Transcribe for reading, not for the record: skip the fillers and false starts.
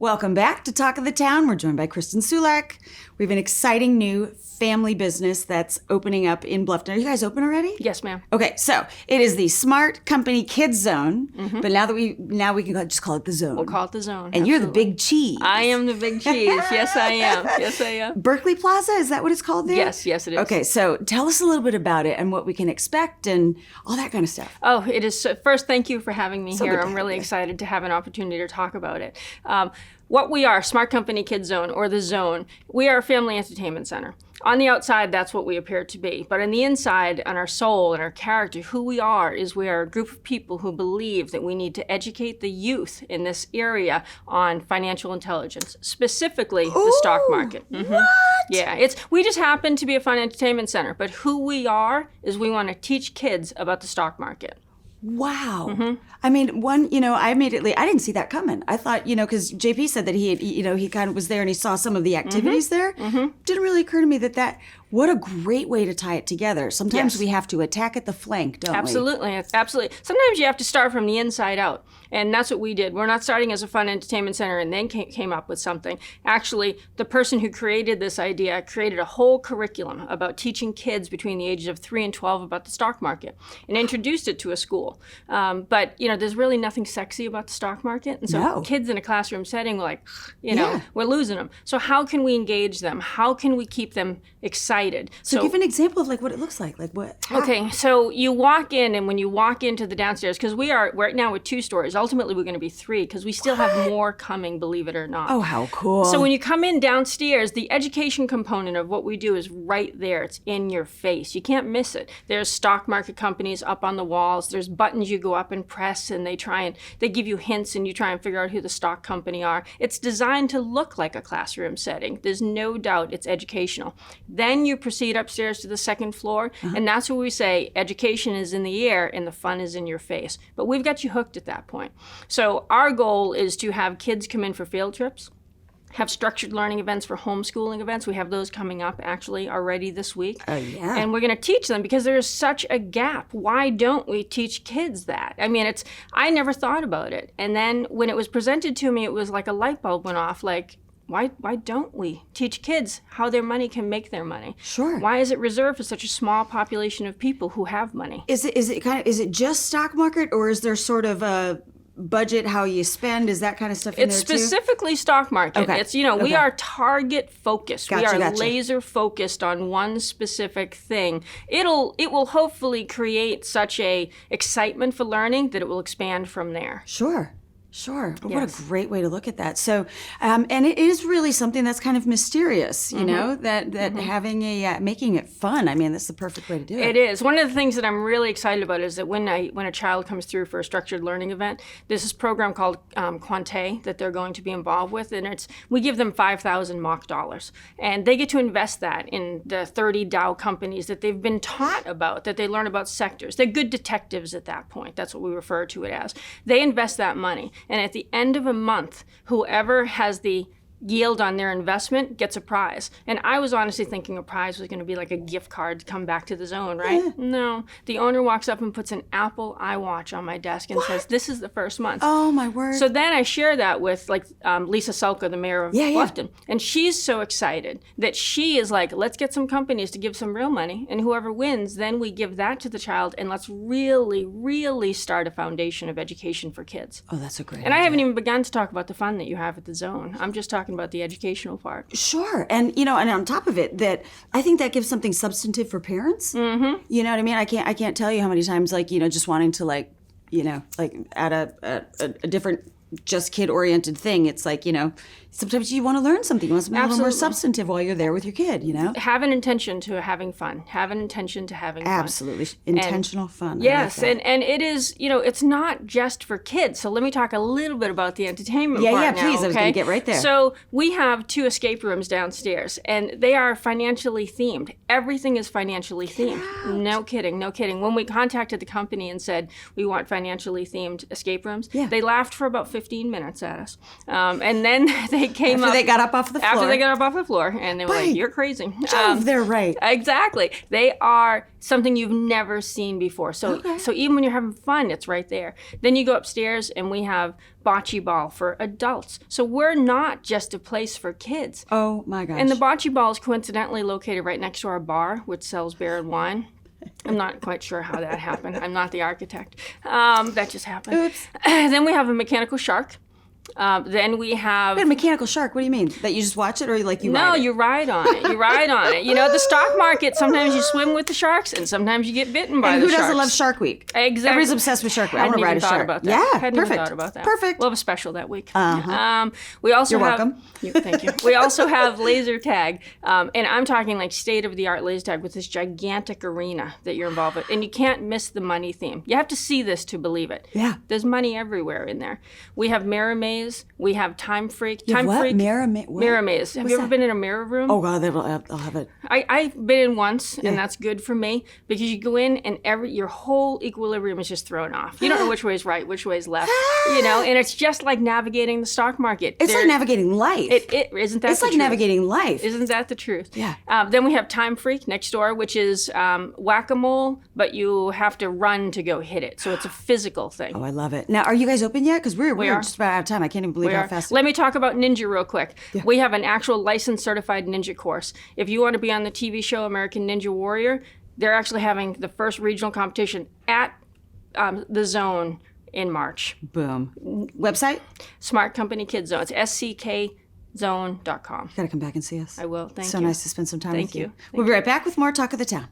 Welcome back to Talk of the Town. We're joined by Kristen Sulak. We have an exciting new family business that's opening up in Bluffton. Are you guys open already? Yes, ma'am. Okay, so it is the Smart Company Kids Zone, but now we can just call it the Zone. We'll call it the Zone. And you're the big cheese. I am the big cheese. Yes, I am. Yes, I am. Berkeley Plaza, is that what it's called there? Yes, it is. Okay, so tell us a little bit about it and what we can expect and all that kind of stuff. Oh, it is. First, thank you for having me here. Good to I'm really have you. excited to have an opportunity to talk about it. What we are, Smart Company Kids Zone, or the Zone, we are a family entertainment center. On the outside, that's what we appear to be. But on the inside, on our soul and our character, who we are is we are a group of people who believe that we need to educate the youth in this area on financial intelligence, specifically the stock market. Mm-hmm. What? Yeah, we just happen to be a fun entertainment center, but who we are is we want to teach kids about the stock market. Wow. Mm-hmm. I mean, I didn't see that coming. I thought, because JP said that he kind of was there and he saw some of the activities there. Didn't really occur to me what a great way to tie it together. Sometimes we have to attack at the flank, don't we? Absolutely. Sometimes you have to start from the inside out. And that's what we did. We're not starting as a fun entertainment center and then came up with something. Actually, the person who created this idea created a whole curriculum about teaching kids between the ages of 3 and 12 about the stock market and introduced it to a school. But, there's really nothing sexy about the stock market. And so kids in a classroom setting were like, we're losing them. So how can we engage them? How can we keep them excited? So give an example of what it looks like. Okay, so you walk in, and when you walk into the downstairs, because we're right now with 2 stories, ultimately we're going to be 3 because we still have more coming, believe it or not. Oh, how cool. So when you come in downstairs, the education component of what we do is right there. It's in your face. You can't miss it. There's stock market companies up on the walls. There's buttons you go up and press, and they give you hints, and you try and figure out who the stock company are. It's designed to look like a classroom setting. There's no doubt it's educational. Then you proceed upstairs to the 2nd floor, and that's where we say education is in the air and the fun is in your face. But we've got you hooked at that point. So our goal is to have kids come in for field trips, have structured learning events for homeschooling events. We have those coming up actually already this week. Oh, yeah. And we're going to teach them because there is such a gap. Why don't we teach kids that? I mean, I never thought about it. And then when it was presented to me, it was like a light bulb went off, like, why don't we teach kids how their money can make their money? Sure. Why is it reserved for such a small population of people who have money? Is it just stock market, or is there sort of a budget, how you spend, is that kind of stuff in there too? It's specifically stock market. Okay. It's, we are target focused. Gotcha, we are laser focused on one specific thing. It will hopefully create such a excitement for learning that it will expand from there. Sure. What Yes. a great way to look at that. So, and it is really something that's kind of mysterious, that having making it fun. I mean, that's the perfect way to do it. It is. One of the things that I'm really excited about is that when a child comes through for a structured learning event, there's this program called Quante that they're going to be involved with, and we give them 5,000 mock dollars, and they get to invest that in the 30 Dow companies that they've been taught about, that they learn about sectors. They're good detectives at that point. That's what we refer to it as. They invest that money. And at the end of a month, whoever has the yield on their investment gets a prize. And I was honestly thinking a prize was going to be like a gift card to come back to the Zone, right? Yeah. No. The owner walks up and puts an Apple iWatch on my desk and says, this is the first month. Oh, my word. So then I share that with Lisa Sulak, the mayor of Bluffton. And she's so excited that she is like, let's get some companies to give some real money. And whoever wins, then we give that to the child. And let's really, really start a foundation of education for kids. Oh, that's a great And idea. I haven't even begun to talk about the fun that you have at the Zone. I'm just talking about the educational part. Sure. And, and on top of it, that I think that gives something substantive for parents. Mm-hmm. You know what I mean? I can't tell you how many times, just wanting to add a different just kid-oriented thing. It's like, sometimes you want to learn something. You want something a little more substantive while you're there with your kid, Have an intention to having fun. Have an intention to having fun. Absolutely. Intentional fun. Yes, and it is, it's not just for kids. So let me talk a little bit about the entertainment part now, please. I was going to get right there. So we have 2 escape rooms downstairs, and they are financially themed. Everything is financially themed. No kidding. When we contacted the company and said we want financially themed escape rooms, they laughed for about 15 minutes at us. And then they came After they got up off the floor. After they got up off the floor, and they were like, "You're crazy." They're right. Exactly. They are something you've never seen before. So even when you're having fun, it's right there. Then you go upstairs, and we have bocce ball for adults. So we're not just a place for kids. Oh my gosh. And the bocce ball is coincidentally located right next to our bar, which sells beer and wine. I'm not quite sure how that happened. I'm not the architect. That just happened. Oops. Then we have a mechanical shark. Then we have... Wait, a mechanical shark, what do you mean? That you just watch it or like you ride it? No, you ride on it. You ride on it. You know, the stock market, sometimes you swim with the sharks and sometimes you get bitten by And the who sharks. doesn't love Shark Week? Exactly. Everybody's obsessed with Shark Week. I want to ride a shark. About that. Yeah, Hadn't perfect. even thought about that. Perfect. We'll have a special that week. Uh-huh. We also You're have... welcome. Thank you. We also have laser tag. And I'm talking like state-of-the-art laser tag with this gigantic arena that you're involved with. And you can't miss the money theme. You have to see this to believe it. Yeah. There's money everywhere in there. We have Mirror Maze. We have Time Freak. You have Time what? Freak. Mirror Maze. Have you ever been in a mirror room? Oh God, I'll have it. I've been in once, and that's good for me because you go in and your whole equilibrium is just thrown off. You don't know which way is right, which way is left. You know, and it's just like navigating the stock market. It's like navigating life. It isn't that. It's like navigating life. Isn't that the truth? Yeah. Then we have Time Freak next door, which is whack-a-mole, but you have to run to go hit it. So it's a physical thing. Oh, I love it. Now, are you guys open yet? Because we're are. just about out of time. I can't even believe how fast. Let me talk about Ninja real quick. Yeah. We have an actual licensed certified ninja course. If you want to be on the TV show American Ninja Warrior, they're actually having the first regional competition at the Zone in March. Boom. Website? Smart Company Kids Zone. It's sckzone.com. You got to come back and see us. I will. Thank you. So nice to spend some time with you. Thank We'll be right back with more Talk of the Town.